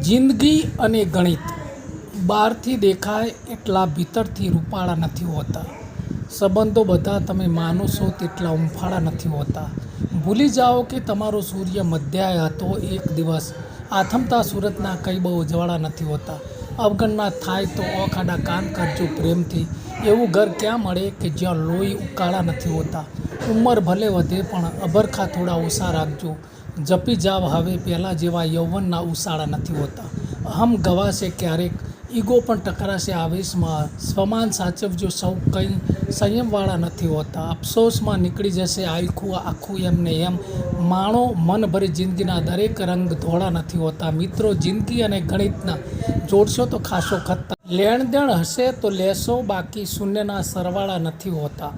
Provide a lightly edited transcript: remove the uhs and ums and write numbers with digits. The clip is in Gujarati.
જિંદગી અને ગણિત બહારથી દેખાય એટલા ભીતરથી રૂપાળા નથી હોતા. સંબંધો બધા તમે માનો છો તેટલા હૂંફાળા નથી હોતા. ભૂલી જાઓ કે તમારો સૂર્ય મધ્યાય હતો એક દિવસ. આથમતા સુરતના કંઈ બહુ ઉજવાળા નથી હોતા. અવગણના થાય તો ઓખાડા કાન કરજો પ્રેમથી. એવું ઘર ક્યાં મળે કે જ્યાં લોહી ઉકાળા નથી હોતા. ઉંમર ભલે વધે પણ અભરખા થોડા ઓછા રાખજો. જપી જાવ હવે પહેલાં જેવા યૌવનના ઉછાળા નથી હોતા. અહમ ગવાશે ક્યારેક, ઈગો પણ ટકરાશે આવેશમાં. સ્વમાન સાચવજો, સૌ કંઈ સંયમવાળા નથી હોતા. અફસોસમાં નીકળી જશે આખું એમને એમ. માણો મન ભરી જિંદગીના દરેક રંગ ધોળા નથી હોતા. મિત્રો, જિંદગી અને ગણિતના જોડશો તો ખાસો ખતર. લેણ દેણ હશે તો લેશો, બાકી શૂન્યના સરવાળા નથી હોતા.